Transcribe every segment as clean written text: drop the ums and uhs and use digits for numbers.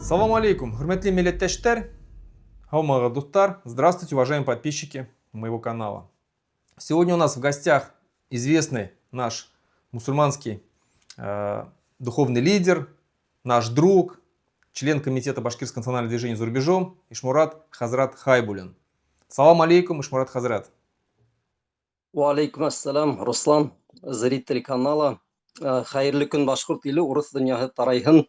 Салам алейкум, хурматлы милләттәштәр, һаумыгыз дуслар, здравствуйте, уважаемые подписчики моего канала. Сегодня у нас в гостях известный наш мусульманский духовный лидер, наш друг, член комитета Башкирского национального движения за рубежом Ишмурат Хазрат Хайбуллин. Салам алейкум, Ишмурат Хазрат. Уалейкум ассалам, Руслан, зрители канала. Хайрлы күн башкорт или урыс дөньяһы тарайһын.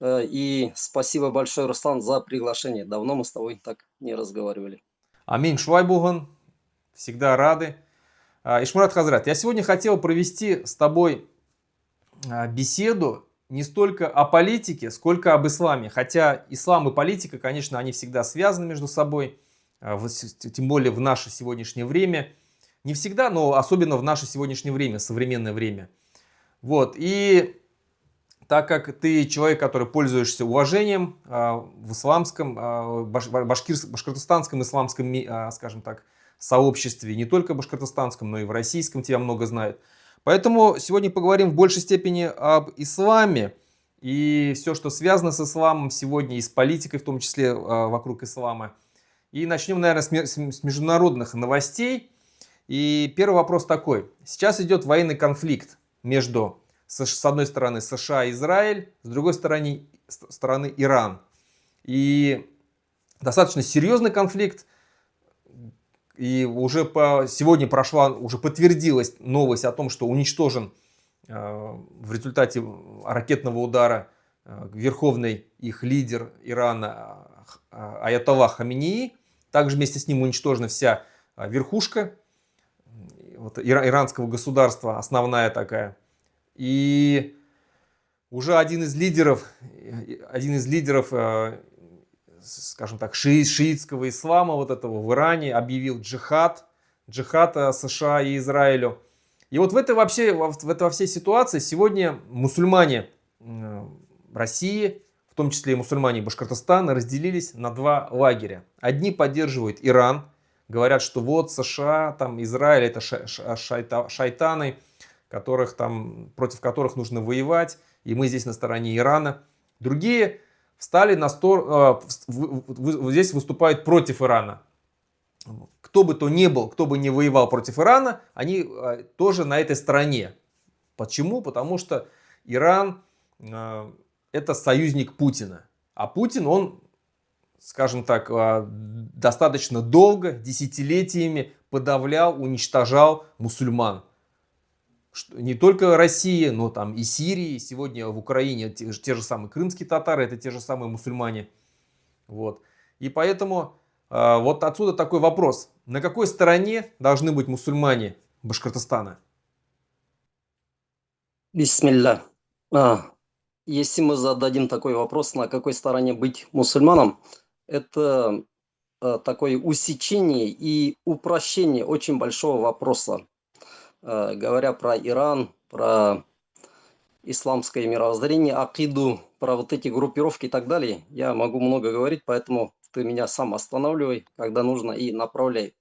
И спасибо большое, Руслан, за приглашение. Давно мы с тобой так не разговаривали. Аминь швайбуган, всегда рады. Ишмурат Хазрат, я сегодня хотел провести с тобой беседу не столько о политике, сколько об исламе. Хотя ислам и политика, конечно, они всегда связаны между собой, тем более в наше сегодняшнее время. Не всегда, но особенно в наше сегодняшнее время, современное время. Вот, и так как ты человек, который пользуешься уважением в исламском, башкортостанском исламском, скажем так, сообществе, не только башкортостанском, но и в российском тебя много знают. Поэтому сегодня поговорим в большей степени об исламе и все, что связано с исламом сегодня, и с политикой, в том числе вокруг ислама. И начнем, наверное, с международных новостей. И первый вопрос такой. Сейчас идет военный конфликт между, с одной стороны, США и Израиль, с другой стороны Иран. И достаточно серьезный конфликт. И уже сегодня уже подтвердилась новость о том, что уничтожен в результате ракетного удара верховный их лидер Ирана Аятоллах Хаменеи. Также вместе с ним уничтожена вся верхушка иранского государства, основная такая. И уже один из лидеров, скажем так, шиитского ислама вот этого в Иране объявил джихад США и Израилю. И вот в этой всей ситуации сегодня мусульмане России, в том числе и мусульмане Башкортостана, разделились на два лагеря. Одни поддерживают Иран, говорят, что вот США, там Израиль это шайтаны, против которых нужно воевать, и мы здесь на стороне Ирана. Другие встали на сторону, здесь выступают против Ирана. Кто бы то ни был, кто бы не воевал против Ирана, они тоже на этой стороне. Почему? Потому что Иран это союзник Путина. А Путин, он, скажем так, достаточно долго, десятилетиями подавлял, уничтожал мусульман. Не только России, но там и Сирии. Сегодня в Украине те же самые крымские татары, это те же самые мусульмане. Вот. И поэтому вот отсюда такой вопрос. На какой стороне должны быть мусульмане Башкортостана? Бисмилля. Если мы зададим такой вопрос, на какой стороне быть мусульманом, это такое усечение и упрощение очень большого вопроса. Говоря про Иран, про исламское мировоззрение, акиду, про вот эти группировки и так далее, я могу много говорить, поэтому ты меня сам останавливай, когда нужно, и направляй,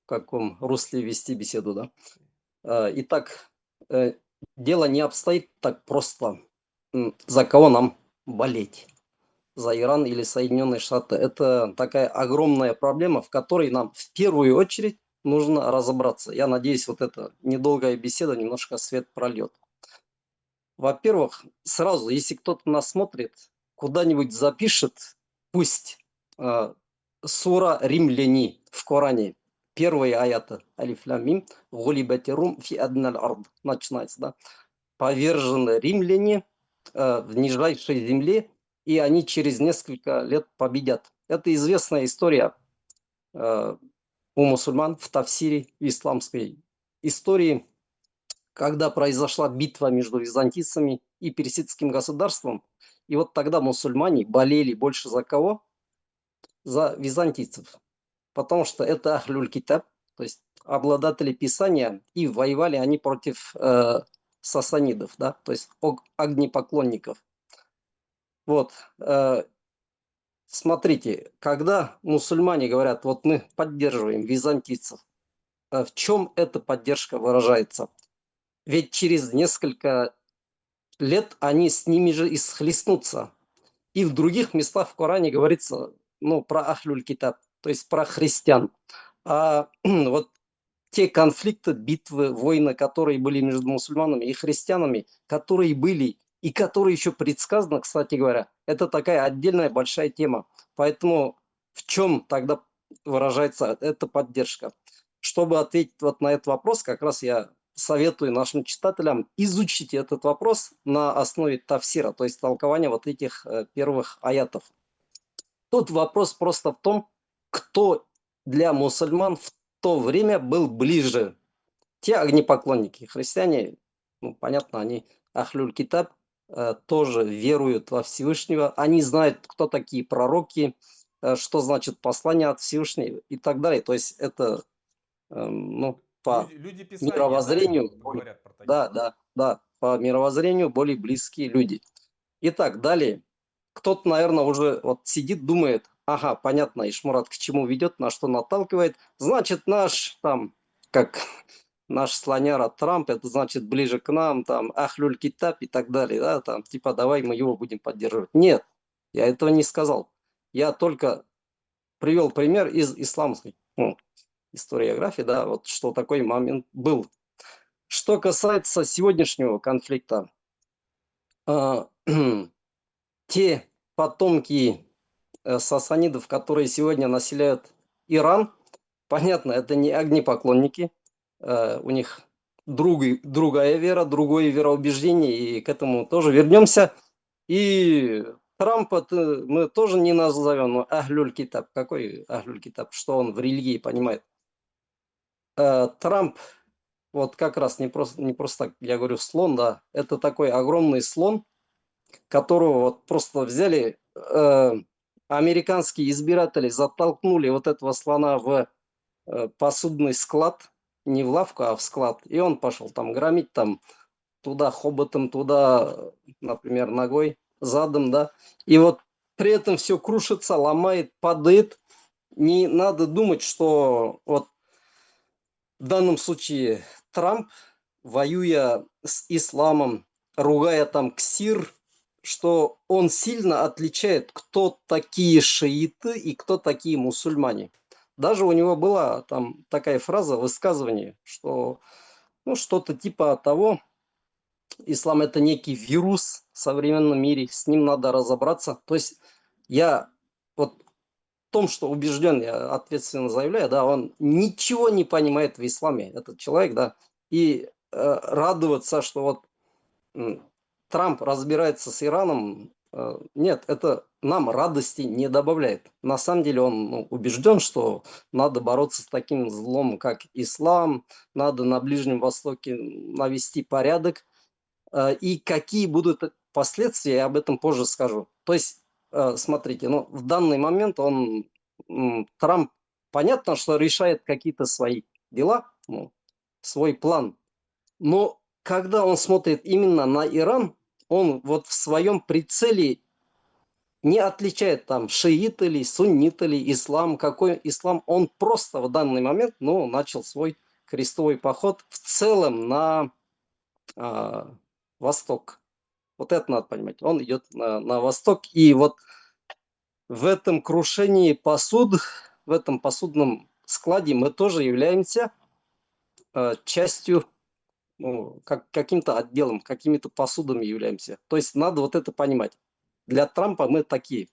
в каком русле вести беседу. Да? Итак, дело не обстоит так просто. За кого нам болеть? За Иран или Соединенные Штаты? Это такая огромная проблема, в которой нам в первую очередь нужно разобраться. Я надеюсь, вот эта недолгая беседа немножко свет прольет. Во-первых, сразу, если кто-то нас смотрит, куда-нибудь запишет, пусть сура Римляне в Коране, первые аяты, алиф лам мим, гулибати рум фи адналь ард, начинается, да, повержены римляне в нижайшей земле, и они через несколько лет победят. Это известная история у мусульман в тафсире, в исламской истории, когда произошла битва между византийцами и персидским государством. И вот тогда мусульмане болели больше за кого? За византийцев. Потому что это ахлюль китаб, то есть обладатели писания, и воевали они против сасанидов, да, то есть огнепоклонников. Вот. Смотрите, когда мусульмане говорят, вот мы поддерживаем византийцев, в чем эта поддержка выражается? Ведь через несколько лет они с ними же и схлестнутся. И в других местах в Коране говорится, ну, про Ахлюль Китаб, то есть про христиан. А вот те конфликты, битвы, войны, которые были между мусульманами и христианами, которые были и которые еще предсказаны, кстати говоря, это такая отдельная большая тема. Поэтому в чем тогда выражается эта поддержка? Чтобы ответить вот на этот вопрос, как раз я советую нашим читателям изучить этот вопрос на основе тафсира, то есть толкования вот этих первых аятов. Тут вопрос просто в том, кто для мусульман в то время был ближе. Те огнепоклонники, христиане, ну, понятно, они Ахлюль Китаб, тоже веруют во Всевышнего, они знают, кто такие пророки, что значит послание от Всевышнего и так далее. То есть это, ну, по Люди Писания, да, мировоззрению, говорят про таких. да, да, да, по мировоззрению более близкие люди. Итак, далее. Кто-то, наверное, уже вот сидит, думает, ага, понятно, Ишмурат к чему ведет, на что наталкивает. Значит, наш там, как наш слоняра Трамп, это значит ближе к нам, там, Ахлюль Китаб и так далее, да, там, типа, давай мы его будем поддерживать. Нет, я этого не сказал. Я только привел пример из исламской историографии, да, вот что такой момент был. Что касается сегодняшнего конфликта, а, те потомки сасанидов, которые сегодня населяют Иран, понятно, это не огнепоклонники, у них другая вера, другое вероубеждение, и к этому тоже вернемся. И Трампа мы тоже не назовем Ахлюль Китаб. Какой Ахлюль Китаб? Что он в религии понимает? Трамп, вот как раз не просто так, я говорю, слон, да, это такой огромный слон, которого вот просто взяли американские избиратели, затолкнули вот этого слона в посудный склад, не в лавку, а в склад, и он пошел там громить, там туда хоботом, туда, например, ногой, задом, да, и вот при этом все крушится, ломает, падает. Не надо думать, что вот в данном случае Трамп, воюя с исламом, ругая там ксир, что он сильно отличает, кто такие шииты и кто такие мусульмане. Даже у него была там такая фраза, высказывание, что ну, что-то типа того, ислам это некий вирус в современном мире, с ним надо разобраться. То есть я вот в том, что убежден, я ответственно заявляю, да, он ничего не понимает в исламе, этот человек, да, и радоваться, что вот Трамп разбирается с Ираном, нет, это нам радости не добавляет. На самом деле он убежден, что надо бороться с таким злом, как ислам, надо на Ближнем Востоке навести порядок, и какие будут последствия, я об этом позже скажу. То есть, смотрите, ну, в данный момент Трамп, понятно, что решает какие-то свои дела, ну, свой план, но когда он смотрит именно на Иран, он вот в своем прицеле не отличает там шиит или суннит или ислам, какой ислам, он просто в данный момент, ну, начал свой крестовый поход в целом на восток. Вот это надо понимать. Он идет на восток. И вот в этом крушении посуд, в этом посудном складе мы тоже являемся частью, ну, каким-то отделом, какими-то посудами являемся. То есть надо вот это понимать. Для Трампа мы такие.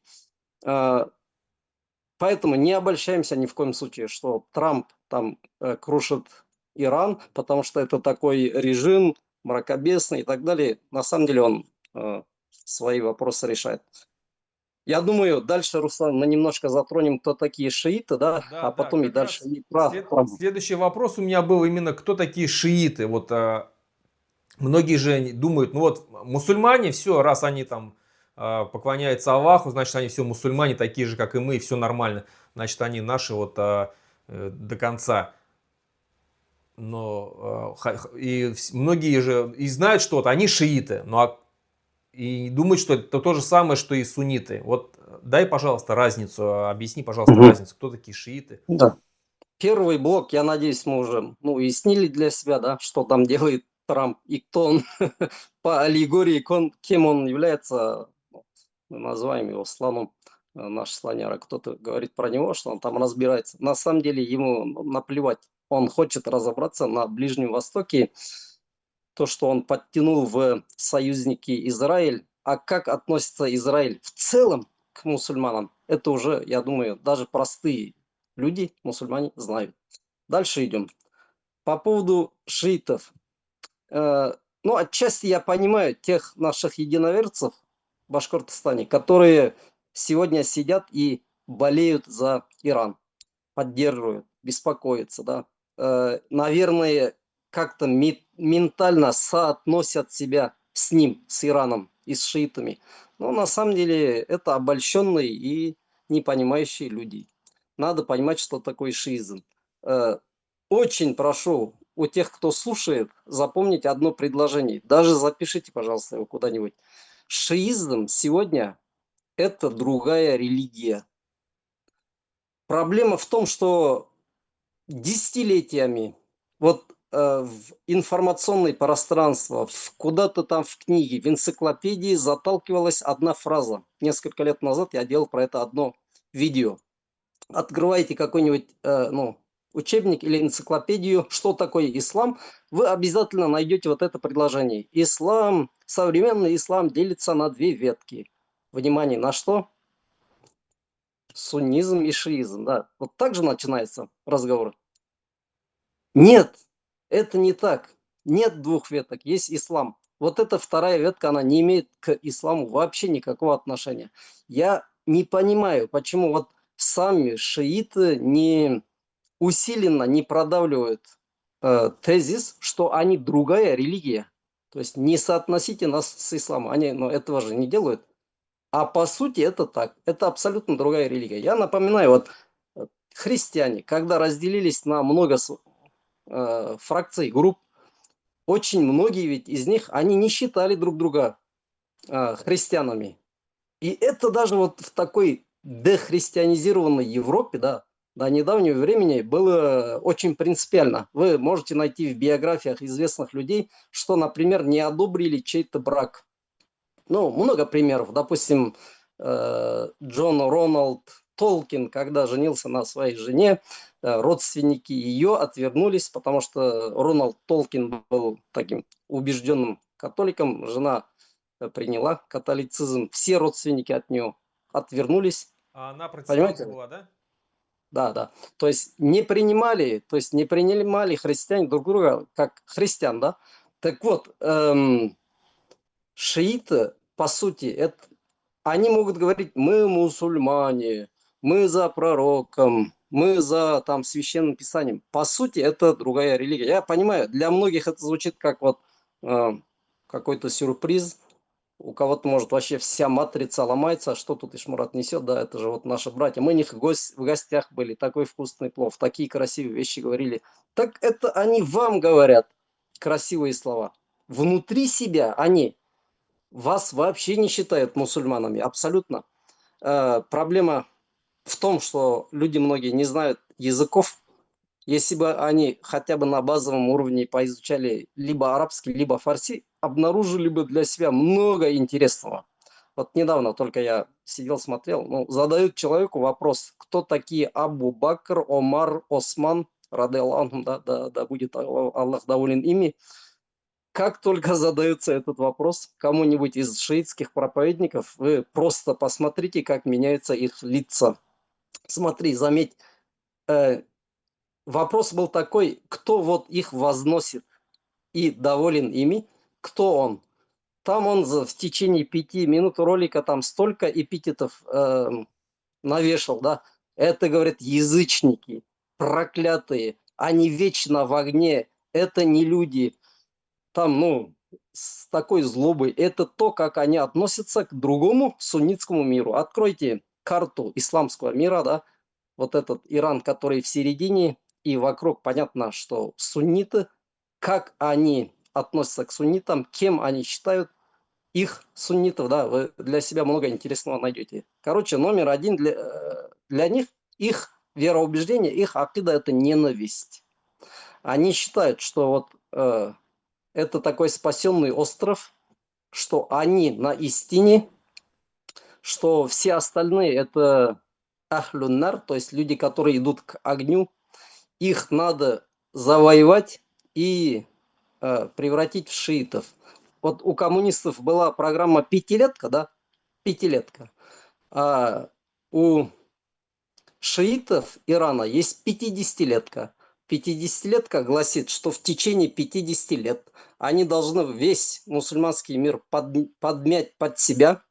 Поэтому не обольщаемся ни в коем случае, что Трамп там крушит Иран, потому что это такой режим мракобесный и так далее. На самом деле он свои вопросы решает. Я думаю, дальше, Руслан, мы немножко затронем, кто такие шииты, да, Да, а да, потом и как дальше раз и про Трампа. следующий вопрос у меня был именно, кто такие шииты. Вот многие же думают, ну вот мусульмане, все, раз они там поклоняются Аллаху, значит они все мусульмане, такие же, как и мы, и все нормально. Значит они наши вот до конца. Но многие же и знают что-то, они шииты, и думают, что это то же самое, что и сунниты. Вот дай, пожалуйста, разницу, объясни, пожалуйста, Мгм. разницу, кто такие шииты. Да. Первый блок, я надеюсь, мы уже уяснили для себя, да, что там делает Трамп и кто он по аллегории, кем он является. мы называем его слоном, наш слоняра. Кто-то говорит про него, что он там разбирается. На самом деле ему наплевать. Он хочет разобраться на Ближнем Востоке. То, что он подтянул в союзники Израиль, а как относится Израиль в целом к мусульманам, это уже, я думаю, даже простые люди, мусульмане, знают. Дальше идем. По поводу шиитов. Ну, отчасти я понимаю тех наших единоверцев в Башкортостане, которые сегодня сидят и болеют за Иран, поддерживают, беспокоятся, да. Наверное, как-то ментально соотносят себя с ним, с Ираном и с шиитами. Но на самом деле это обольщенные и не понимающие люди. Надо понимать, что такое шиизм. Э, Очень прошу у тех, кто слушает, запомнить одно предложение. Даже запишите, пожалуйста, его куда-нибудь. Шиизм сегодня – это другая религия. Проблема в том, что десятилетиями вот в информационное пространство, куда-то там в книге, в энциклопедии заталкивалась одна фраза. Несколько лет назад я делал про это одно видео. Открываете какой-нибудь учебник или энциклопедию, что такое ислам, вы обязательно найдете вот это предложение. Ислам, современный ислам делится на две ветки. Внимание, на что? Суннизм и шиизм. Да. Вот так же начинается разговор. Нет, это не так. Нет двух веток, есть ислам. Вот эта вторая ветка, она не имеет к исламу вообще никакого отношения. Я не понимаю, почему вот сами шииты не усиленно не продавливают тезис, что они другая религия. То есть не соотносите нас с исламом. Они этого же не делают. А по сути это так. Это абсолютно другая религия. Я напоминаю, вот христиане, когда разделились на много фракций, групп, очень многие ведь из них, они не считали друг друга христианами. И это даже вот в такой дехристианизированной Европе, да, до недавнего времени было очень принципиально. Вы можете найти в биографиях известных людей, что, например, не одобрили чей-то брак. Ну, много примеров. Допустим, Джон Роналд Толкин, когда женился на своей жене, родственники ее отвернулись, потому что Роналд Толкин был таким убежденным католиком, жена приняла католицизм, все родственники от нее отвернулись, А она протестантка понимаете? была, да? Да, да. То есть не принимали христиане друг друга как христиан, да? Так вот, шииты, по сути, они могут говорить, мы мусульмане, мы за пророком, мы за там священным писанием. По сути, это другая религия. Я понимаю, для многих это звучит как вот э, какой-то сюрприз. У кого-то, может, вообще вся матрица ломается, а что тут Ишмурат несет, да, это же вот наши братья. Мы у них в гостях были, такой вкусный плов, такие красивые вещи говорили. Так это они вам говорят красивые слова. Внутри себя они вас вообще не считают мусульманами, абсолютно. Проблема в том, что люди многие не знают языков. Если бы они хотя бы на базовом уровне поизучали либо арабский, либо фарси, обнаружили бы для себя много интересного. Вот недавно только я сидел, смотрел, задают человеку вопрос, кто такие Абу Бакр, Омар, Осман, ради Аллаху, да будет Аллах доволен ими. Как только задается этот вопрос кому-нибудь из шиитских проповедников, вы просто посмотрите, как меняются их лица. Смотри, заметь, вопрос был такой, кто вот их возносит и доволен ими, кто он. Там он в течение 5 минут ролика там столько эпитетов навешал, да. Это, говорят, язычники, проклятые, они вечно в огне, это не люди. Там, с такой злобой. Это то, как они относятся к другому суннитскому миру. Откройте карту исламского мира, да, вот этот Иран, который в середине, и вокруг понятно, что сунниты, как они относятся к суннитам, кем они считают их суннитов, да, вы для себя много интересного найдете. Короче, номер один для них, их вероубеждение, их акида – это ненависть. Они считают, что вот это такой спасенный остров, что они на истине, что все остальные это ахлюннар, то есть люди, которые идут к огню, их надо завоевать и превратить в шиитов. Вот у коммунистов была программа пятилетка, да, пятилетка, а у шиитов Ирана есть пятидесятилетка. Пятидесятилетка гласит, что в течение 50 лет они должны весь мусульманский мир подмять под себя,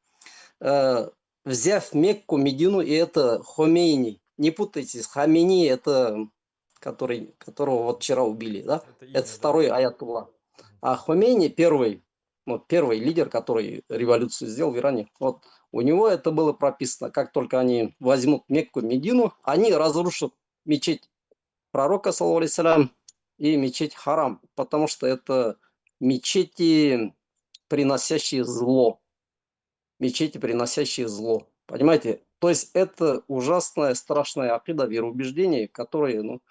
э, взяв Мекку, Медину, и это Хомейни. Не путайтесь, Хамини это которого вот вчера убили, да? Это Это имя, да? второй аятулла. А Хомейни первый, ну, первый лидер, который революцию сделал в Иране. Вот у него это было прописано. Как только они возьмут Мекку, Медину, они разрушат мечеть пророка, саллаллаху алейхи салям, и мечеть Харам, потому что это мечети, приносящие зло. Мечети, приносящие зло. Понимаете? То есть это ужасная, страшная акида, вероубеждения, которые, ну,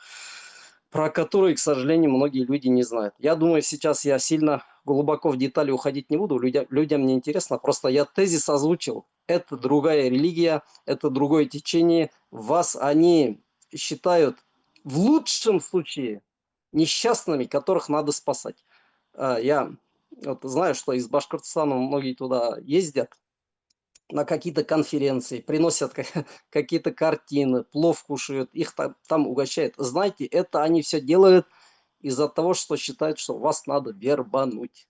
про которые, к сожалению, многие люди не знают. Я думаю, сейчас я сильно глубоко в детали уходить не буду, людям не интересно, просто я тезис озвучил. Это другая религия, это другое течение. Вас они считают в лучшем случае несчастными, которых надо спасать. Я вот знаю, что из Башкортостана многие туда ездят, на какие-то конференции, приносят какие-то картины, плов кушают, их там угощают. Знаете, это они все делают из-за того, что считают, что вас надо вербануть.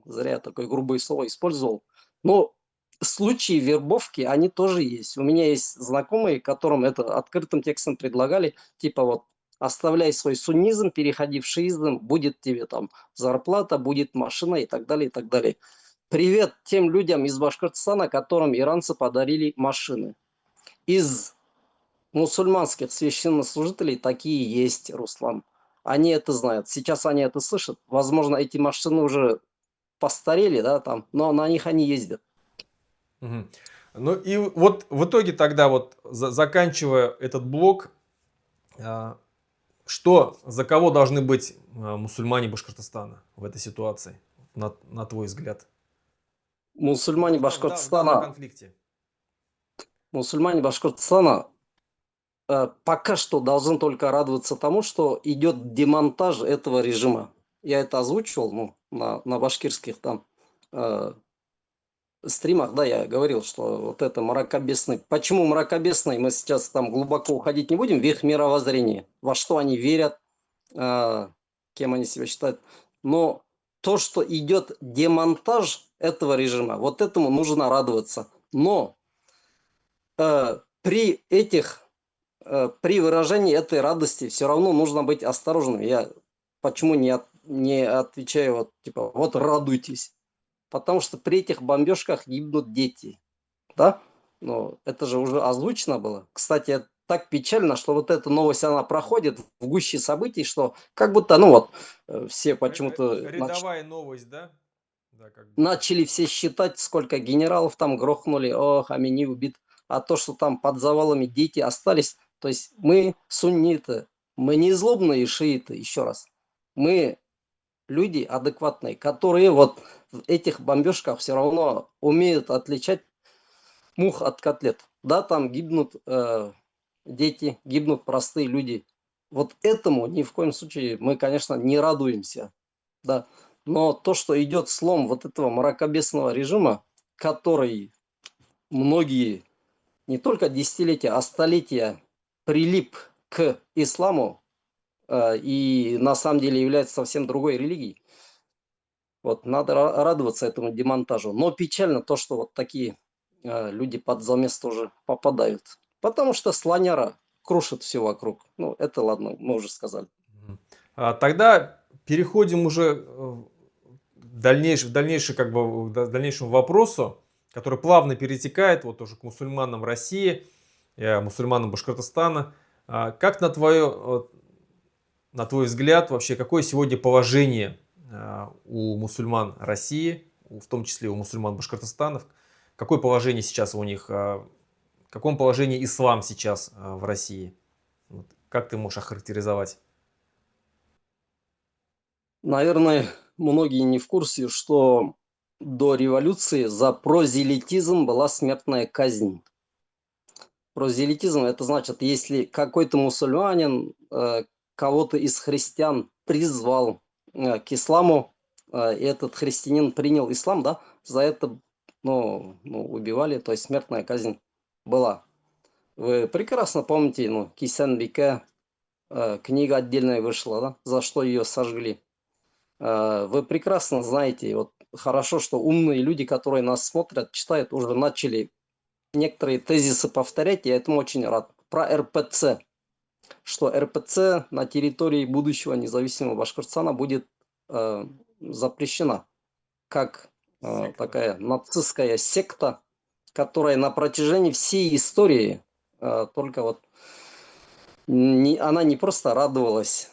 Зря я такое грубое слово использовал. Но случаи вербовки, они тоже есть. У меня есть знакомые, которым это открытым текстом предлагали, типа вот оставляй свой суннизм, переходи в шиизм, будет тебе там зарплата, будет машина и так далее, и так далее. Привет тем людям из Башкортостана, которым иранцы подарили машины. Из мусульманских священнослужителей такие есть, Руслан. Они это знают. Сейчас они это слышат. Возможно, эти машины уже постарели, да, там, но на них они ездят. Мгм. Ну и вот в итоге тогда вот заканчивая этот блок, а, что, за кого должны быть мусульмане Башкортостана в этой ситуации, на твой взгляд? Мусульмане В данном Башкортостана, конфликте. мусульмане Башкортостана пока что должны только радоваться тому, что идет демонтаж этого режима. Я это озвучивал, ну, на башкирских там э, стримах, да, я говорил, что вот это мракобесный. Почему мракобесный? Мы сейчас там глубоко уходить не будем в их мировоззрение, во что они верят, э, кем они себя считают. Но то, что идет демонтаж этого режима, вот этому нужно радоваться. Но при этих, при выражении этой радости все равно нужно быть осторожным. Я почему не отвечаю вот типа вот радуйтесь, потому что при этих бомбежках гибнут дети, да? Но это же уже озвучено было. Кстати, так печально, что вот эта новость, она проходит в гуще событий, что как будто, ну вот, все почему-то Рядовая новость, да? Да, как бы. начали все считать, сколько генералов там грохнули, о, Хамини убит, а то, что там под завалами дети остались, то есть мы сунниты, мы не злобные шииты, еще раз, мы люди адекватные, которые вот в этих бомбежках все равно умеют отличать мух от котлет. Да, там гибнут дети, гибнут простые люди. Вот этому ни в коем случае мы, конечно, не радуемся. Да. Но то, что идет слом вот этого мракобесного режима, который многие не только десятилетия, а столетия прилип к исламу и на самом деле является совсем другой религией. Вот надо радоваться этому демонтажу. Но печально то, что вот такие люди под замес тоже попадают. Потому что слоняра крушит все вокруг. Ну, это ладно, мы уже сказали. Мгм. Тогда переходим уже в дальнейший, как бы, к дальнейшему вопросу, который плавно перетекает вот уже к мусульманам России, мусульманам Башкортостана. Как на твой взгляд, вообще, какое сегодня положение у мусульман России, в том числе у мусульман Башкортостана? Какое положение сейчас у них? В каком положении ислам сейчас в России? Вот. Как ты можешь охарактеризовать? Наверное, многие не в курсе, что до революции за прозелитизм была смертная казнь. Прозелитизм — это значит, если какой-то мусульманин кого-то из христиан призвал к исламу, и этот христианин принял ислам, да, за это убивали, то есть смертная казнь была. Вы прекрасно помните, Кисянбике, книга отдельная вышла, да, за что ее сожгли. Вы прекрасно знаете, вот хорошо, что умные люди, которые нас смотрят, читают, уже начали некоторые тезисы повторять, я этому очень рад. Про РПЦ, что РПЦ на территории будущего независимого Башкортостана будет запрещена как Секта. такая нацистская секта, которая на протяжении всей истории только вот она не просто радовалась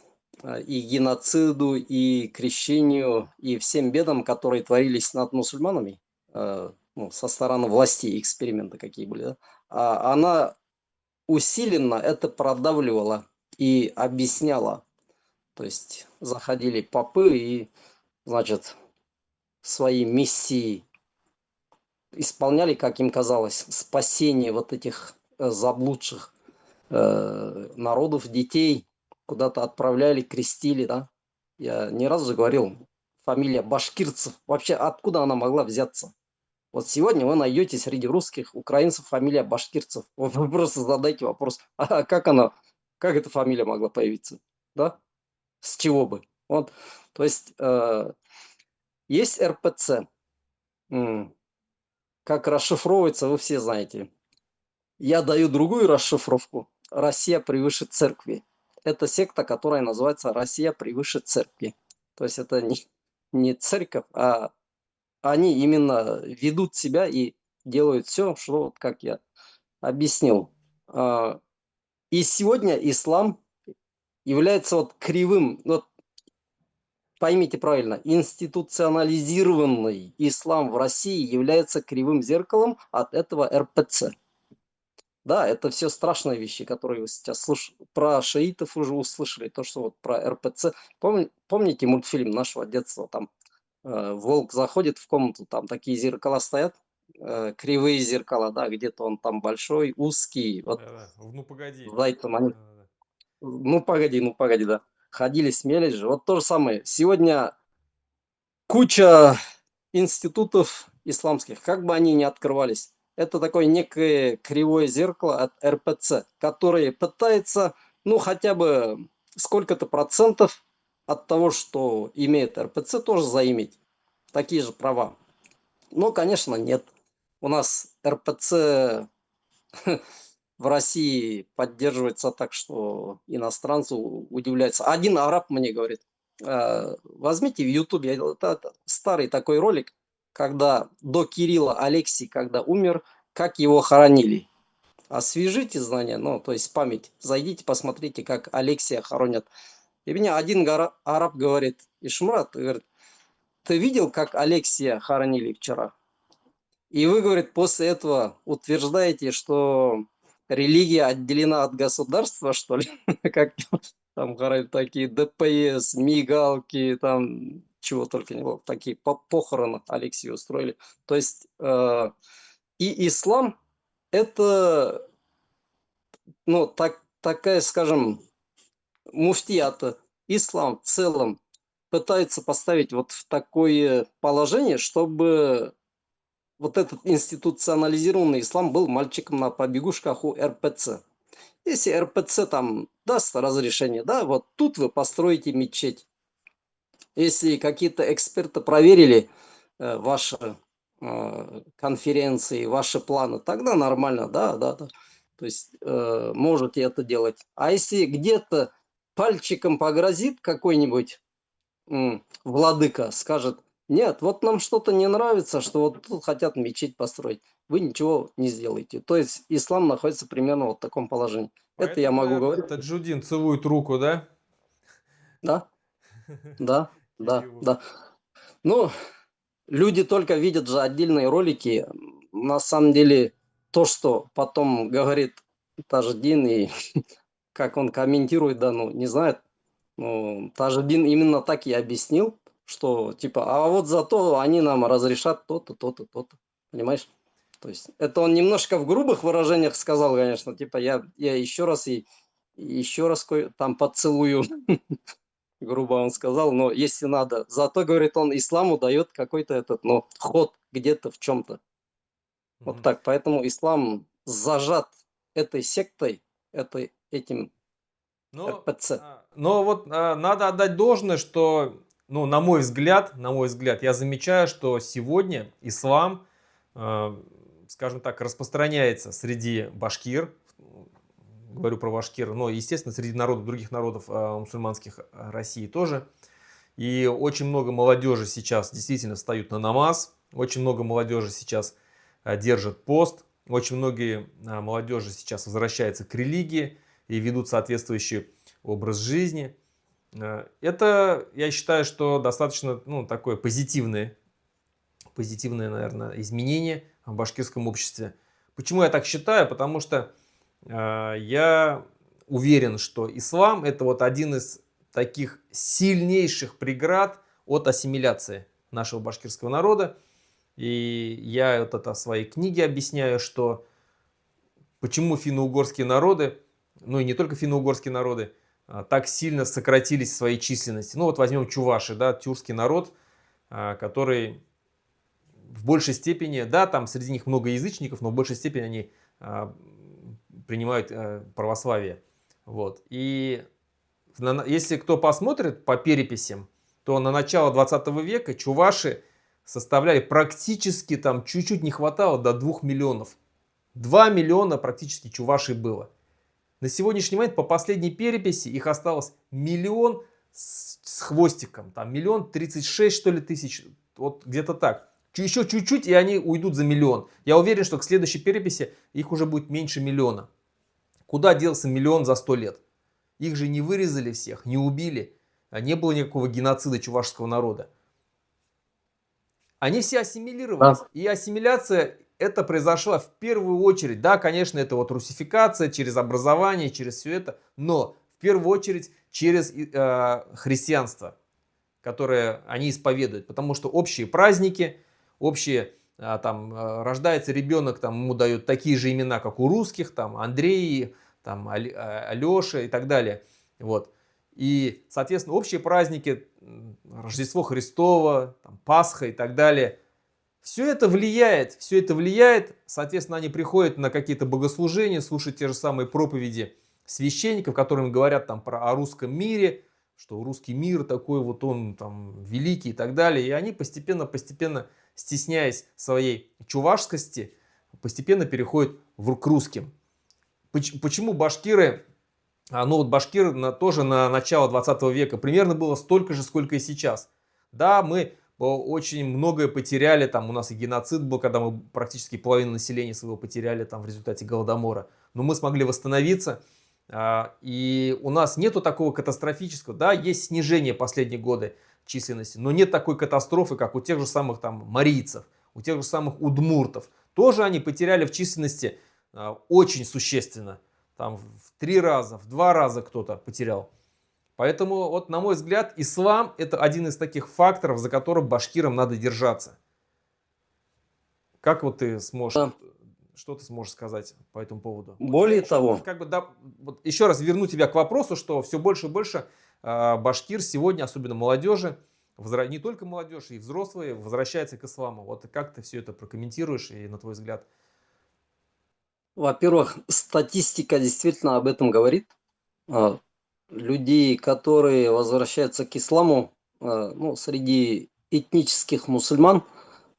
и геноциду, и крещению, и всем бедам, которые творились над мусульманами, со стороны власти, эксперименты какие были, да, а она усиленно это продавливала и объясняла. То есть заходили попы и, значит, свои миссии исполняли, как им казалось, спасение вот этих заблудших народов, детей куда-то отправляли, крестили, да. Я не раз же говорил, фамилия башкирцев, вообще откуда она могла взяться? Вот сегодня вы найдете среди русских, украинцев фамилия башкирцев. Вот вы просто задайте вопрос, а как эта фамилия могла появиться? Да? С чего бы? Вот, то есть есть РПЦ. Как расшифровывается, вы все знаете. Я даю другую расшифровку. Россия превыше церкви. Это секта, которая называется Россия превыше церкви. То есть это не церковь, а они именно ведут себя и делают все, что, как я объяснил. И сегодня ислам является вот кривым, вот поймите правильно, институционализированный ислам в России является кривым зеркалом от этого РПЦ. Да, это все страшные вещи, которые вы сейчас слышите. Про шиитов уже услышали, то, что вот про РПЦ. Помните мультфильм нашего детства? Там волк заходит в комнату, там такие зеркала стоят, кривые зеркала, да, где-то он там большой, узкий. Вот Да-да. Ну погоди. за это они, Да-да-да. ну погоди, да. Ходили, смелись же. Вот то же самое. Сегодня куча институтов исламских, как бы они ни открывались, это такое некое кривое зеркало от РПЦ, которое пытается, хотя бы сколько-то процентов от того, что имеет РПЦ, тоже заиметь такие же права. Но, конечно, нет. У нас РПЦ в России поддерживается так, что иностранцы удивляются. Один араб мне говорит, возьмите в Ютубе, это старый такой ролик, когда до Кирилла Алексий, когда умер, как его хоронили. Освежите знания, то есть память. Зайдите, посмотрите, как Алексия хоронят. И мне один араб говорит, Ишмурат, говорит, ты видел, как Алексия хоронили вчера? И вы, говорит, после этого утверждаете, что религия отделена от государства, что ли? Как там говорят, такие ДПС, мигалки, там чего только не было, такие похороны Алексею устроили. То есть и ислам это, такая, скажем, муфтият, ислам в целом пытается поставить вот в такое положение, чтобы вот этот институционализированный ислам был мальчиком на побегушках у РПЦ. Если РПЦ там даст разрешение, да, вот тут вы построите мечеть. Если какие-то эксперты проверили ваши конференции, ваши планы, тогда нормально, да, да, да. То есть можете это делать. А если где-то пальчиком погрозит какой-нибудь владыка, скажет, нет, вот нам что-то не нравится, что вот тут хотят мечеть построить, вы ничего не сделаете. То есть ислам находится примерно вот в таком положении. Это я Поэтому, могу наверное, говорить. Таджудин целует руку, да? Да, да, да, Кириллу. да. Ну, люди только видят же отдельные ролики. На самом деле, то, что потом говорит Таждин и как он комментирует, да, не знает. Таждин именно так и объяснил. что типа, а вот зато они нам разрешат то-то, то-то, то-то. Понимаешь? То есть это он немножко в грубых выражениях сказал, конечно, типа я еще раз и еще раз там поцелую, грубо он сказал, но если надо. Зато, говорит он, исламу дает какой-то этот, ну, ход где-то в чем-то. Вот Мгм. так. Поэтому ислам зажат этой сектой, этим Но, РПЦ. но вот надо отдать должное, что, ну, на мой взгляд, я замечаю, что сегодня ислам, а, скажем так, распространяется среди башкир, говорю про башкир, но, естественно, среди народов, других народов мусульманских России тоже. И очень много молодежи сейчас действительно встают на намаз, очень много молодежи сейчас держит пост, очень многие молодежи сейчас возвращаются к религии и ведут соответствующий образ жизни. Это, я считаю, что достаточно, ну, такое позитивное, наверное, изменение в башкирском обществе. Почему я так считаю? Потому что я уверен, что ислам это вот один из таких сильнейших преград от ассимиляции нашего башкирского народа. И я вот это в своей книге объясняю, что почему финно-угорские народы, ну и не только финно-угорские народы, так сильно сократились в своей численности. Ну вот возьмем чуваши, да, тюркский народ, который в большей степени, да, там среди них много язычников, но в большей степени они принимают православие. Вот. И если кто посмотрит по переписям, то на начало 20 века чуваши составляли практически, там чуть-чуть не хватало до 2 миллионов. 2 миллиона практически чувашей было. На сегодняшний момент по последней переписи их осталось миллион с хвостиком. Там миллион 36 что ли тысяч. Вот где-то так. Еще чуть-чуть и они уйдут за миллион. Я уверен, что к следующей переписи их уже будет меньше миллиона. Куда делся миллион за 100 лет? Их же не вырезали всех, не убили. Не было никакого геноцида чувашского народа. Они все Да. ассимилировались. И ассимиляция это произошла в первую очередь. Да, конечно, это вот русификация через образование, через все это. Но в первую очередь через христианство, которое они исповедуют. Потому что общие праздники, общие там рождается ребенок, там ему дают такие же имена, как у русских, там Андрей, там Алеша и так далее. Вот. И, соответственно, общие праздники, Рождество Христово, там, Пасха и так далее. Все это влияет, соответственно, они приходят на какие-то богослужения, слушают те же самые проповеди священников, которым говорят там о русском мире, что русский мир такой вот он там великий и так далее. И они постепенно, стесняясь своей чувашскости, постепенно переходят к русским. Почему башкиры, ну вот башкир тоже на начало 20 века примерно было столько же, сколько и сейчас. Да, мы очень многое потеряли, там у нас и геноцид был, когда мы практически половину населения своего потеряли там в результате Голодомора. Но мы смогли восстановиться, и у нас нету такого катастрофического, да, есть снижение последние годы численности, но нет такой катастрофы, как у тех же самых там марийцев, у тех же самых удмуртов. Тоже они потеряли в численности очень существенно. Там в 3 раза, в 2 раза кто-то потерял. Поэтому, вот, на мой взгляд, ислам это один из таких факторов, за которым башкирам надо держаться. Как вот ты сможешь, Да. вот, что ты сможешь сказать по этому поводу? Вот Более того, как бы, да, вот еще раз верну тебя к вопросу, что все больше и больше башкир сегодня, особенно молодежи, не только молодежь, и взрослые, возвращается к исламу. Вот как ты все это прокомментируешь и на твой взгляд? во-первых, статистика действительно об этом говорит. А, Людей, которые возвращаются к исламу, ну, среди этнических мусульман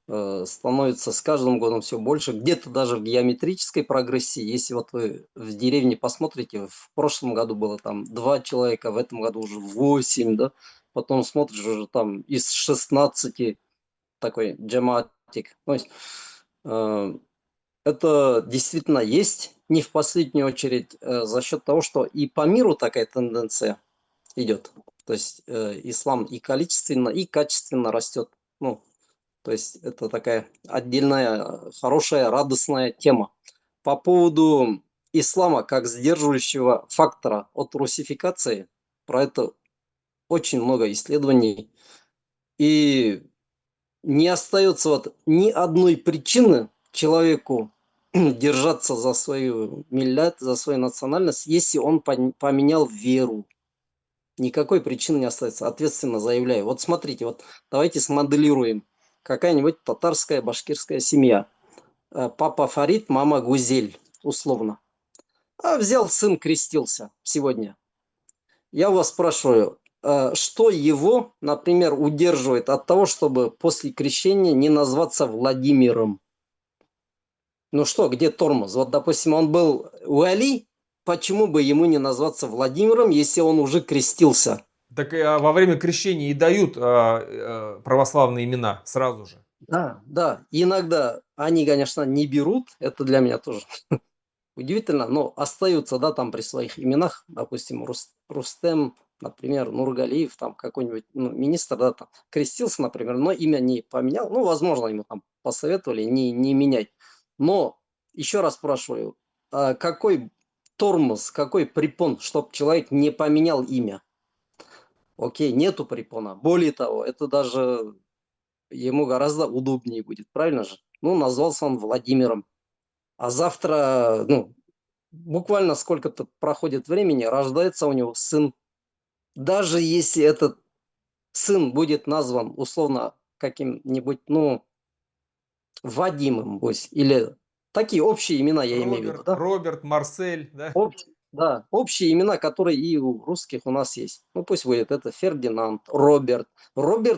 становится с каждым годом все больше, где-то даже в геометрической прогрессии. Если вот вы в деревне посмотрите, в прошлом году было там 2 человека, в этом году уже 8, да, потом смотришь уже там из 16 такой джаматик. То есть э, это действительно есть, не в последнюю очередь за счет того, что и по миру такая тенденция идет. То есть ислам и количественно, и качественно растет. Ну, то есть это такая отдельная, хорошая, радостная тема. По поводу ислама как сдерживающего фактора от русификации, про это очень много исследований. И не остается вот ни одной причины человеку держаться за свою миллят, за свою национальность, если он поменял веру. Никакой причины не остается. Ответственно заявляю. Вот смотрите, вот давайте смоделируем. Какая-нибудь татарская, башкирская семья. Папа Фарид, мама Гузель, условно. А взял сын, крестился сегодня. Я вас спрашиваю, что его, например, удерживает от того, чтобы после крещения не назваться Владимиром? Ну что, где тормоз? Вот, допустим, он был Уали, почему бы ему не назваться Владимиром, если он уже крестился? Так во время крещения и дают православные имена сразу же. Да, да. Иногда они, конечно, не берут, это для меня тоже удивительно, но остаются, да, там при своих именах, допустим, Рустем, например, Нургалиев, там какой-нибудь министр, да, там крестился, например, но имя не поменял. Ну, возможно, ему там посоветовали не менять. Но еще раз спрашиваю, какой тормоз, какой препон, чтобы человек не поменял имя? Окей, нету препона. Более того, это даже ему гораздо удобнее будет, правильно же? Ну, назвался он Владимиром. А завтра, ну, буквально сколько-то проходит времени, рождается у него сын. Даже если этот сын будет назван условно каким-нибудь, ну, Вадимом, пусть, или такие общие имена я имею в виду, да? Роберт, Марсель, да? Да, общие имена, которые и у русских у нас есть. Ну, пусть будет это Фердинанд, Роберт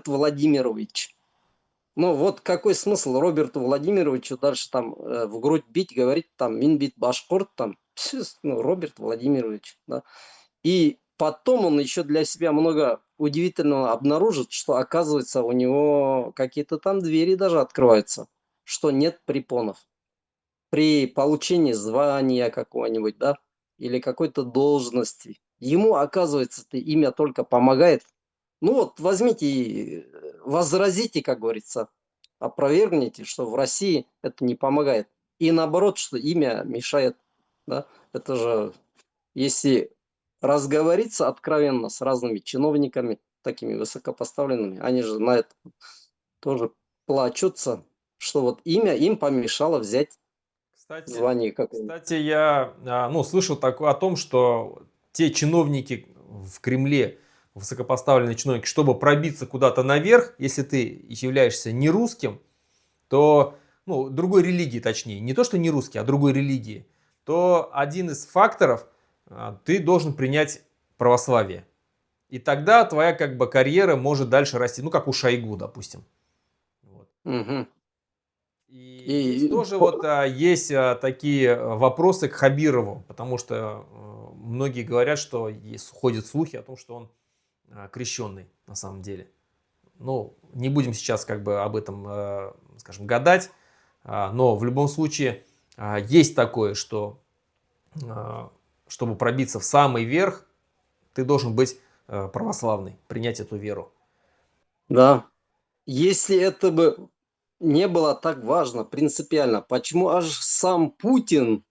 Владимирович. Ну, вот какой смысл Роберту Владимировичу дальше там в грудь бить, говорить там Минбит Башкорт, там, ну, Роберт Владимирович, да. И потом он еще для себя много удивительного обнаружит, что оказывается у него какие-то там двери даже открываются, что нет препонов. При получении звания какого-нибудь, да, или какой-то должности. Ему, оказывается, это имя только помогает. Ну вот, возьмите и возразите, как говорится, опровергните, что в России это не помогает. И наоборот, что имя мешает. Да? Это же, если разговориться откровенно с разными чиновниками, такими высокопоставленными, они же на это тоже плачутся, что вот имя им помешало взять Кстати, звание какое-нибудь. кстати, я ну, слышал такое о том, что те чиновники в Кремле, высокопоставленные чиновники, чтобы пробиться куда-то наверх, если ты являешься не русским, то, ну, другой религии точнее, не то, что не русский, а другой религии, то один из факторов, ты должен принять православие. И тогда твоя как бы карьера может дальше расти, ну, как у Шойгу, допустим. Вот. Мгм. И здесь И тоже вот есть такие вопросы к Хабирову, потому что многие говорят, что ходят слухи о том, что он крещенный на самом деле. Ну, не будем сейчас как бы об этом, скажем, гадать, но в любом случае есть такое, что чтобы пробиться в самый верх, ты должен быть православный, принять эту веру. да, если это бы не было так важно, принципиально, почему аж сам Путин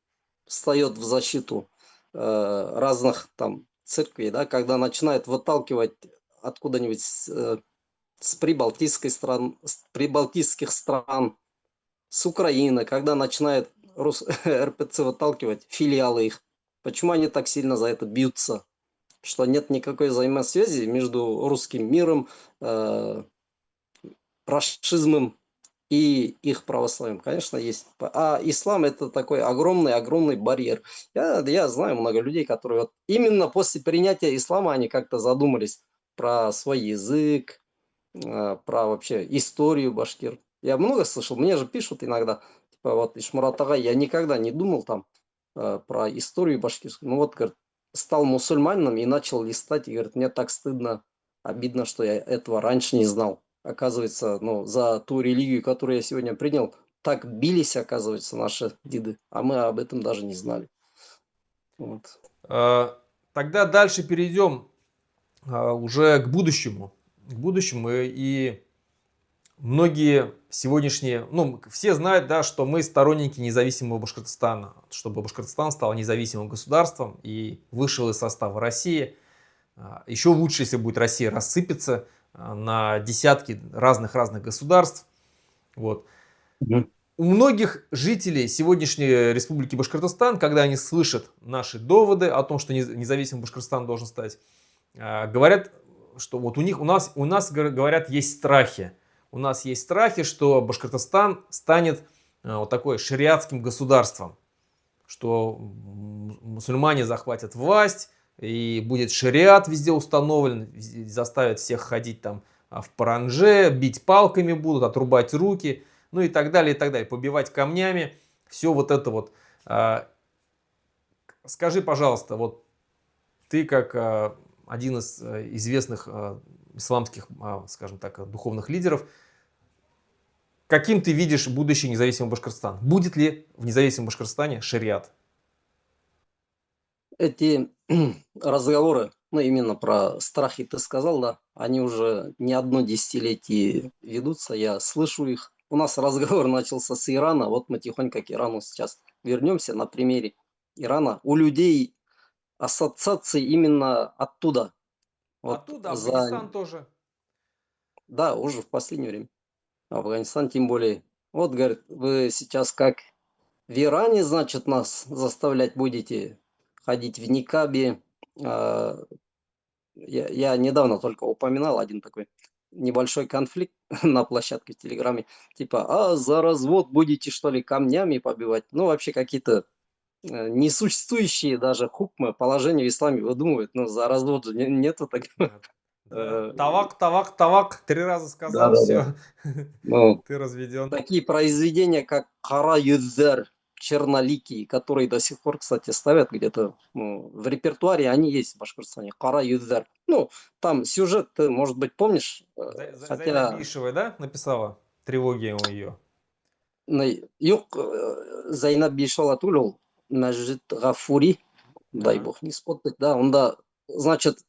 встает в защиту разных там церквей, да, когда начинает выталкивать откуда-нибудь с прибалтийской стран, с прибалтийских стран, с Украины, когда начинает РПЦ выталкивать филиалы их. Почему они так сильно за это бьются? Что нет никакой взаимосвязи между русским миром, рашизмом и их православием, конечно, есть. А ислам это такой огромный багрер. Я знаю много людей, которые вот именно после принятия ислама они как-то задумались про свой язык, про вообще историю башкир. Я много слышал, мне же пишут иногда, типа вот Ишмурат Агай, я никогда не думал там про историю башкирскую. Ну вот, говорит, стал мусульманином и начал листать, и говорит, мне так стыдно, обидно, что я этого раньше не знал. Оказывается, ну, за ту религию, которую я сегодня принял, так бились, оказывается, наши деды, а мы об этом даже не знали. Вот. Тогда дальше перейдем уже к будущему. К будущему и многие сегодняшние, ну, все знают, да, что мы сторонники независимого Башкортостана, чтобы Башкортостан стал независимым государством и вышел из состава России. Еще лучше, если будет Россия рассыпется, на десятки разных государств. Вот. Мгм. У многих жителей сегодняшней Республики Башкортостан, когда они слышат наши доводы о том, что независимым Башкортостан должен стать, говорят, что вот у нас говорят, есть страхи. У нас есть страхи, что Башкортостан станет вот такой шариатским государством, что мусульмане захватят власть, и будет шариат везде установлен, заставят всех ходить там в паранже, бить палками будут, отрубать руки, ну и так далее, побивать камнями, все вот это вот. Скажи, пожалуйста, вот ты как один из известных исламских, скажем так, духовных лидеров, каким ты видишь будущее независимого Башкортостана? Будет ли в независимом Башкортостане шариат? Эти разговоры, ну, именно про страхи ты сказал, да, они уже не одно десятилетие ведутся, я слышу их. У нас разговор начался с Ирана, вот мы тихонько к Ирану сейчас вернемся на примере Ирана. У людей ассоциации именно оттуда. Вот Оттуда за, Афганистан тоже. да, уже в последнее время. Афганистан тем более. Вот, говорит, вы сейчас как в Иране, значит, нас заставлять будете ходить в никабе. А, я недавно только упоминал один такой небольшой конфликт на площадке в Телеграме. Типа, за развод будете, что ли, камнями побивать? Ну, вообще какие-то несуществующие даже хукмы, положения в исламе выдумывают. Ну, за развод же нету так. Да. Тавак, тавак, тавак. 3 раза сказал, Да-да-да. все. Ну, Ты разведен. такие произведения, как «Кара Юдзер», «Черноликий», которые до сих пор, кстати, ставят где-то в репертуаре, они есть в Башкортостане. «Кара Юдзер». Ну, там сюжет, ты, может быть, помнишь, Зайна хотя Бишева, да, написала трилогию ее? юк Зайнаб Бишалатул ол Мәжит Гафури, дай Ага. бог не споттать, да, он да, значит,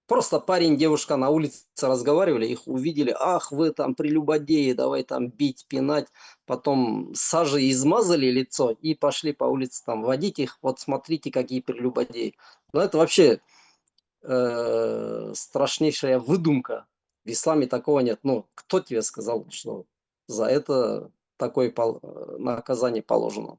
просто парень, девушка на улице разговаривали, их увидели, ах, вы там прелюбодеи, давай там бить, пинать, потом сажей измазали лицо и пошли по улице там водить их, вот смотрите, какие прелюбодеи. Ну, это вообще страшнейшая выдумка. В исламе такого нет. Ну, кто тебе сказал, что за это такое наказание положено?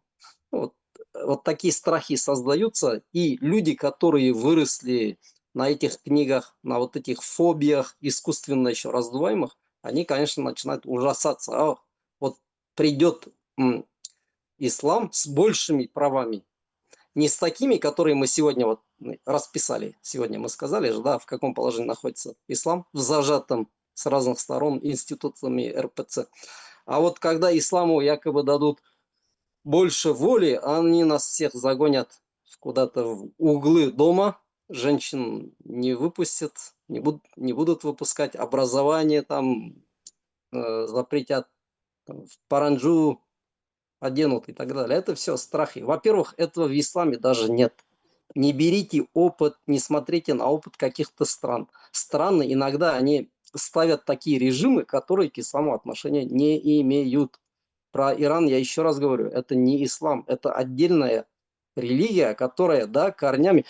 Вот, вот такие страхи создаются, и люди, которые выросли на этих книгах, на вот этих фобиях, искусственно еще раздуваемых, они, конечно, начинают ужасаться. Вот придет ислам с большими правами, не с такими, которые мы сегодня вот расписали. Сегодня мы сказали же, да, в каком положении находится ислам, в зажатом с разных сторон институтами РПЦ. А вот когда исламу якобы дадут больше воли, они нас всех загонят куда-то в углы дома, женщин не выпустят, не будут выпускать, образование там запретят, там, в паранджу оденут и так далее. Это все страхи. Во-первых, этого в исламе даже нет. Не берите опыт, не смотрите на опыт каких-то стран. Страны иногда они ставят такие режимы, которые к исламу отношения не имеют. Про Иран я еще раз говорю, это не ислам, это отдельная религия, которая, да, корнями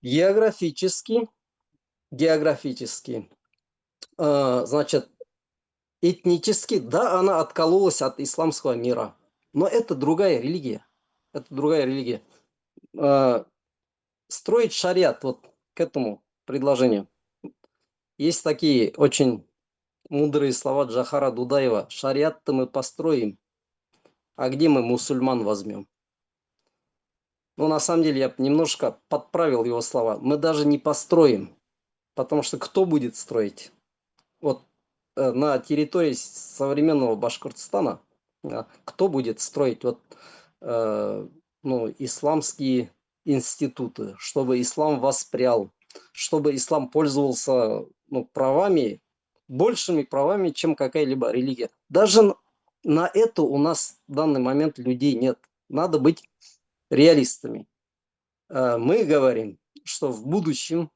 географически, географически, значит, этнически, да, она откололась от исламского мира, но это другая религия, это другая религия. Э, Строить шариат, вот к этому предложению. Есть такие очень мудрые слова Джахара Дудаева. Шариат-то мы построим, а где мы мусульман возьмем? Ну, на самом деле, я немножко подправил его слова. Мы даже не построим, потому что кто будет строить? Вот на территории современного Башкортостана кто будет строить вот, ну, исламские институты, чтобы ислам воспрял, чтобы ислам пользовался, ну, правами, большими правами, чем какая-либо религия. Даже на это у нас в данный момент людей нет. Надо быть реалистами. Мы говорим, что в будущем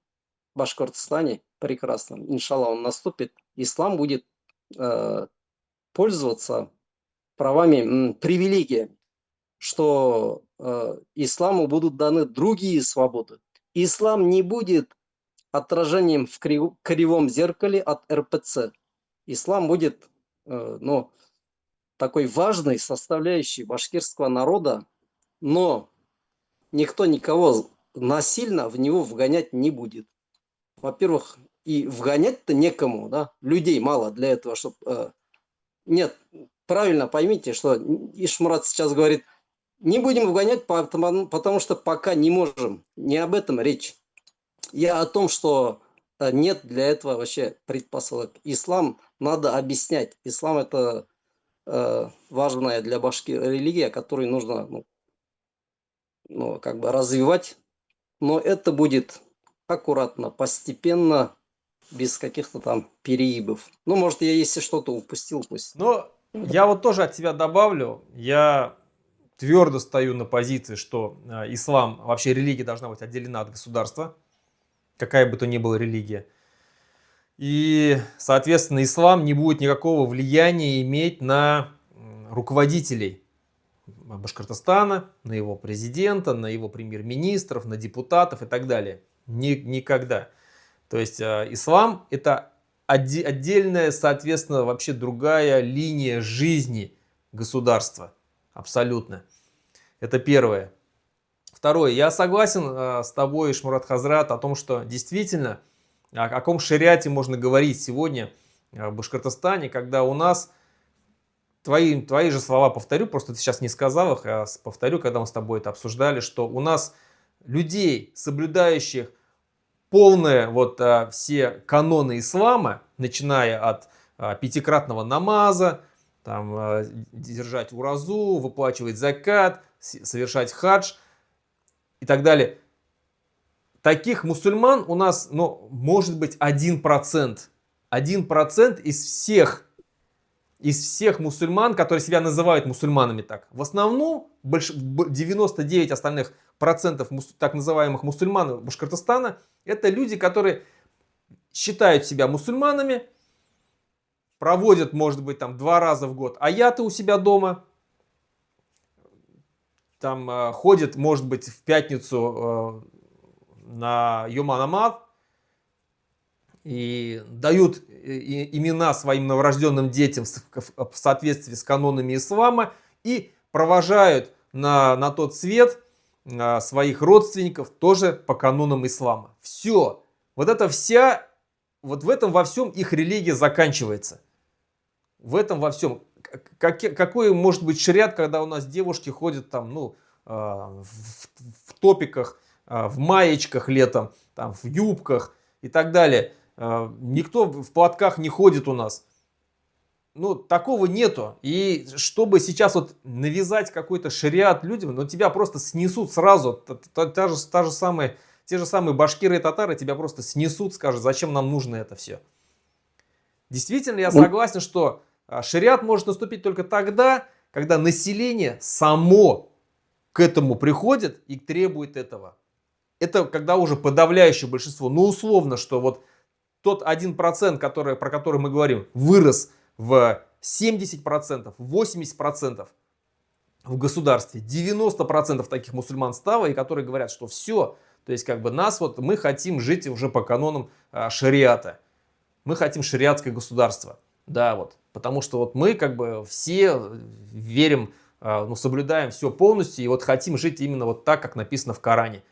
Башкортостане прекрасном, иншаллах, он наступит, ислам будет пользоваться правами, привилегиями, что исламу будут даны другие свободы. Ислам не будет отражением в кривом зеркале от РПЦ. Ислам будет ну, такой важной составляющей башкирского народа, но никто никого насильно в него вгонять не будет. Во-первых, и вгонять-то некому, да, людей мало для этого, чтобы... Нет, правильно поймите, что Ишмурат сейчас говорит, не будем вгонять, потому что пока не можем. Не об этом речь. Я о том, что нет для этого вообще предпосылок. Ислам надо объяснять. Ислам это важная для Башкирии религия, которую нужно как бы развивать. Но это будет аккуратно, постепенно, без каких-то там переибов. Ну, может, я если что-то упустил, пусть. Но я вот тоже от себя добавлю, я твердо стою на позиции, что ислам, вообще религия должна быть отделена от государства, какая бы то ни была религия. И, соответственно, ислам не будет никакого влияния иметь на руководителей Башкортостана, на его президента, на его премьер-министров, на депутатов и так далее. Никогда. То есть ислам это отдельная, соответственно, вообще другая линия жизни государства. Абсолютно. Это первое. Второе. Я согласен с тобой, Шмурат Хазрат, о том, что действительно, о каком шариате можно говорить сегодня в Башкортостане, когда у нас, твои же слова повторю, просто ты сейчас не сказал их, а повторю, когда мы с тобой это обсуждали, что у нас людей, соблюдающих полные вот все каноны ислама, начиная от пятикратного намаза, там, держать уразу, выплачивать закат, совершать хадж и так далее. Таких мусульман у нас, ну, может быть 1%. 1% из всех мусульман, которые себя называют мусульманами так. В основном 99 остальных процентов так называемых мусульман Башкортостана это люди, которые считают себя мусульманами, проводят, может быть, там 2 раза в год аяты у себя дома, там ходят, может быть, в пятницу на Йома Намаз и дают имена своим новорожденным детям в соответствии с канонами ислама и провожают на тот свет своих родственников тоже по канонам ислама. Все. Вот это вся, вот в этом во всем их религия заканчивается. В этом во всем. Какой может быть шариат, когда у нас девушки ходят там, ну, в топиках, в маечках летом, там, в юбках и так далее. Никто в платках не ходит у нас. Ну, такого нету. И чтобы сейчас вот навязать какой-то шариат людям, ну, тебя просто снесут сразу. Те же самые башкиры и татары тебя просто снесут, скажут, зачем нам нужно это все. Действительно, я согласен, что шариат может наступить только тогда, когда население само к этому приходит и требует этого. Это когда уже подавляющее большинство, ну условно, что вот тот 1%, про который мы говорим, вырос в 70%, 80% в государстве, 90% таких мусульман стало, и которые говорят, что все, то есть как бы нас вот, мы хотим жить уже по канонам шариата. Мы хотим шариатское государство. Да, вот. Потому что вот мы как бы все верим, ну, соблюдаем все полностью и вот хотим жить именно вот так, как написано в Коране.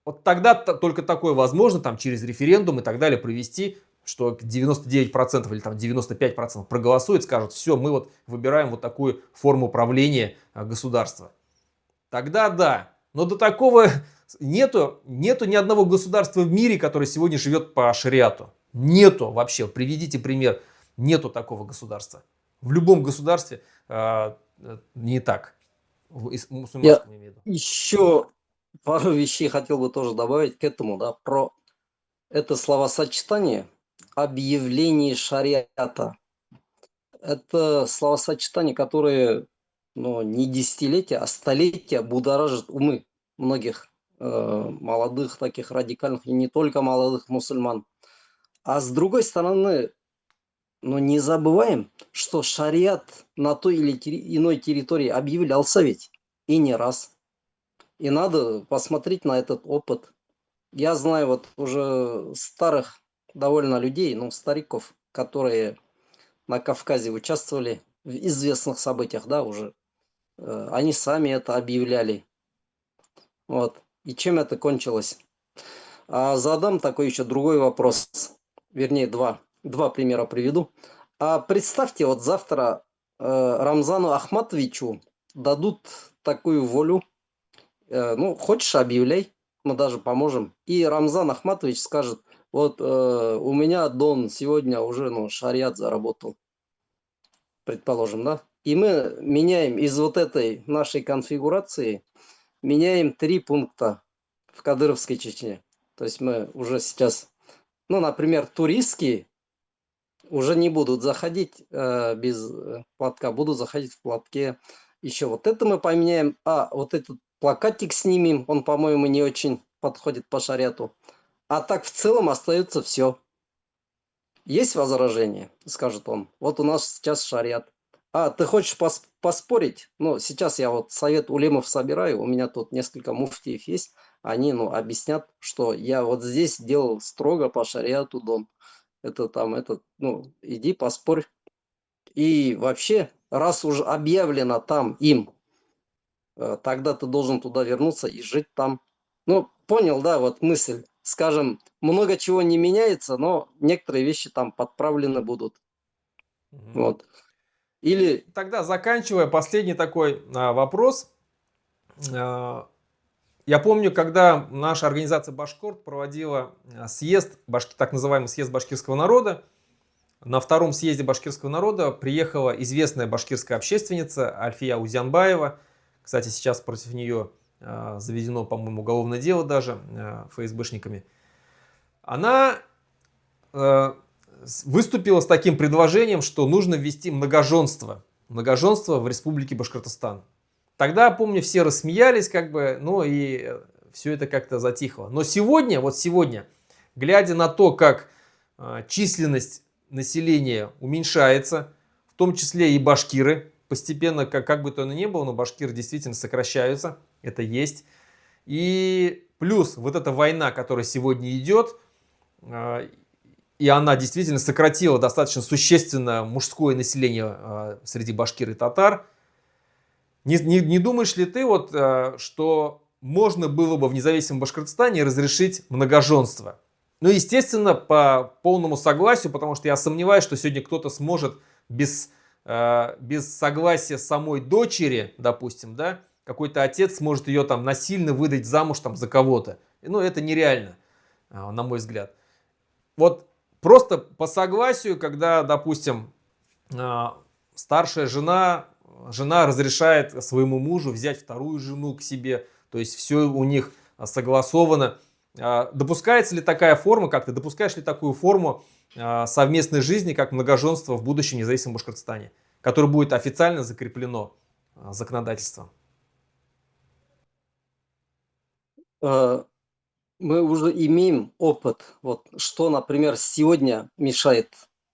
Вот тогда только такое возможно, там через референдум и так далее провести, что 99% или там 95% проголосуют, скажут, все, мы вот выбираем вот такую форму правления государства. Тогда да. Но до такого нету ни одного государства в мире, которое сегодня живет по шариату. Нету вообще. Приведите пример. Нету такого государства. В любом государстве не так. В мусульманском Я имею в виду. еще пару вещей хотел бы тоже добавить к этому, да, про это словосочетание объявление шариата. Это словосочетание, которое, ну, не десятилетия, а столетия будоражит умы многих молодых, таких радикальных, и не только молодых мусульман. А с другой стороны, но не забываем, что шариат на той или иной территории объявлялся ведь и не раз. И надо посмотреть на этот опыт. Я знаю вот уже старых довольно людей, ну, стариков, которые на Кавказе участвовали в известных событиях, да, уже. Они сами это объявляли. Вот. И чем это кончилось? Задам такой еще другой вопрос. Вернее, два примера приведу. Представьте, вот завтра Рамзану Ахматовичу дадут такую волю. Ну, хочешь, объявляй, мы даже поможем. И Рамзан Ахматович скажет, вот у меня Дон сегодня уже, ну, шариат заработал, предположим, да? И мы меняем из вот этой нашей конфигурации, меняем 3 пункта в Кадыровской Чечне. То есть мы уже сейчас, ну, например, туристские уже не будут заходить без платка, будут заходить в платке. Еще вот это мы поменяем. Вот этот плакатик снимем, он, по-моему, не очень подходит по шариату. А так в целом остается все. Есть возражение, скажет он. Вот у нас сейчас шариат. Ты хочешь поспорить? Ну, сейчас я вот совет улемов собираю, у меня тут несколько муфтиев есть. Они, ну, объяснят, что я вот здесь делал строго по шариату дом. Это там, это, ну, иди поспорь. И вообще, раз уже объявлено там им, тогда ты должен туда вернуться и жить там. Ну, понял, да, вот мысль. Скажем, много чего не меняется, но некоторые вещи там подправлены будут. Мгм. Вот. И Или, тогда, заканчивая, последний такой вопрос. А, Я помню, когда наша организация Башкорт проводила съезд, так называемый съезд башкирского народа, на втором съезде башкирского народа приехала известная башкирская общественница Альфия Узянбаева. Кстати, сейчас против нее заведено, по-моему, уголовное дело даже ФСБшниками. Она выступила с таким предложением, что нужно ввести многоженство. Многоженство в республике Башкортостан. Тогда, помню, все рассмеялись, как бы, ну и все это как-то затихло. Но сегодня, вот сегодня, глядя на то, как численность населения уменьшается, в том числе и башкиры, постепенно, как бы то ни было, но башкиры действительно сокращаются, это есть. И плюс вот эта война, которая сегодня идет, и она действительно сократила достаточно существенно мужское население среди башкир и татар. Не думаешь ли ты, вот, что можно было бы в независимом Башкортостане разрешить многоженство? Ну, естественно, по полному согласию, потому что я сомневаюсь, что сегодня кто-то сможет без согласия самой дочери, допустим, да, какой-то отец сможет ее там насильно выдать замуж там за кого-то. Ну, это нереально, на мой взгляд. Вот просто по согласию, когда, допустим, старшая жена разрешает своему мужу взять вторую жену к себе, то есть все у них согласовано. Допускается ли такая форма, как ты допускаешь ли такую форму совместной жизни, как многоженство в будущем независимом Башкортостане, которое будет официально закреплено законодательством? э, мы уже имеем опыт, вот что, например, сегодня мешает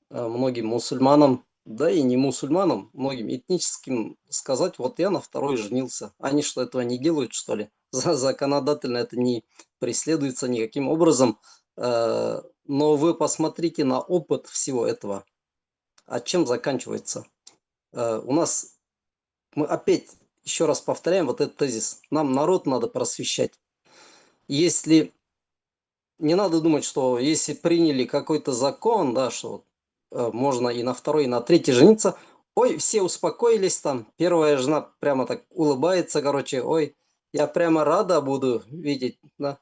многим мусульманам, да и не мусульманам, многим этническим сказать, вот я на второй женился. Они что, этого не делают, что ли? Законодательно это не преследуется никаким образом. Но вы посмотрите на опыт всего этого. А чем заканчивается? У нас, мы опять еще раз повторяем вот этот тезис. Нам народ надо просвещать. Если не надо думать, что если приняли какой-то закон, да, что можно и на второй, и на третий жениться, ой, все успокоились там, первая жена прямо так улыбается, короче, ой, я прямо рада буду видеть, да,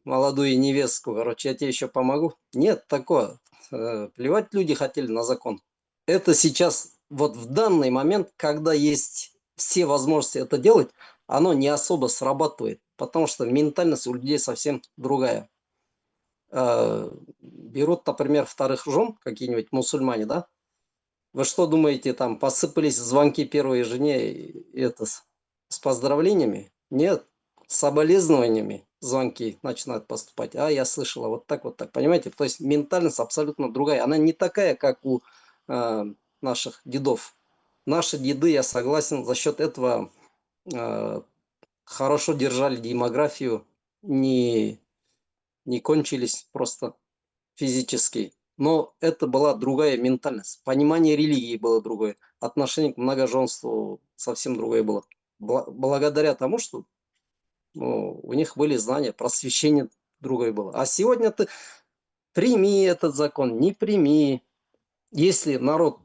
молодую невестку, короче, я тебе еще помогу. Нет такого. Плевать люди хотели на закон. Это сейчас, вот в данный момент, когда есть все возможности это делать, оно не особо срабатывает, потому что ментальность у людей совсем другая. Берут, например, вторых жен, какие-нибудь мусульмане, да? Вы что думаете, там посыпались звонки первой жене это с поздравлениями? Нет, с соболезнованиями звонки начинают поступать. Я слышала вот так, понимаете? То есть ментальность абсолютно другая. Она не такая, как у э, наших дедов. Наши деды, я согласен, за счет этого э, хорошо держали демографию, не, не кончились просто физически. Но это была другая ментальность. Понимание религии было другое. Отношение к многоженству совсем другое было. Благодаря тому, что ну, у них были знания, просвещение другое было. А сегодня ты прими этот закон, не прими. Если народ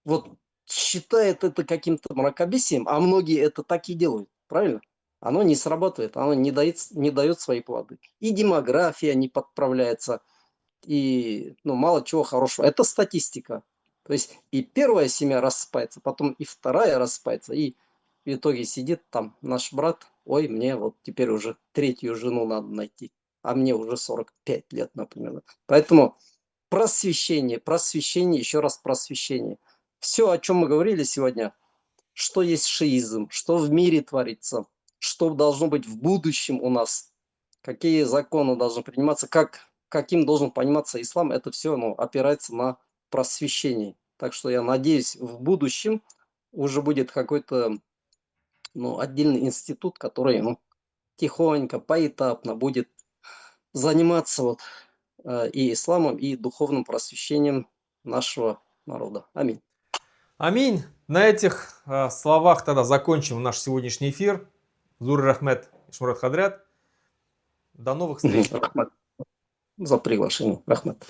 вот считает это каким-то мракобесием, а многие это так и делают, правильно? Оно не срабатывает, оно не дает свои плоды. И демография не подправляется, и ну, мало чего хорошего. Это статистика. То есть и первая семья рассыпается, потом и вторая рассыпается, и в итоге сидит там наш брат, ой, мне вот теперь уже третью жену надо найти, а мне уже 45 лет, например. Поэтому просвещение, просвещение, еще раз просвещение. Все, о чем мы говорили сегодня, что есть шиизм, что в мире творится, что должно быть в будущем у нас, какие законы должны приниматься, каким должен пониматься ислам, это все ну, опирается на просвещение. Так что я надеюсь, в будущем уже будет какой-то ну, отдельный институт, который ну, тихонько, поэтапно будет заниматься вот, и исламом, и духовным просвещением нашего народа. Аминь. Аминь. На этих словах тогда закончим наш сегодняшний эфир. Зур Рахмет и Шмурат Хадрят. До новых встреч. Рахмат за приглашение. Рахмат.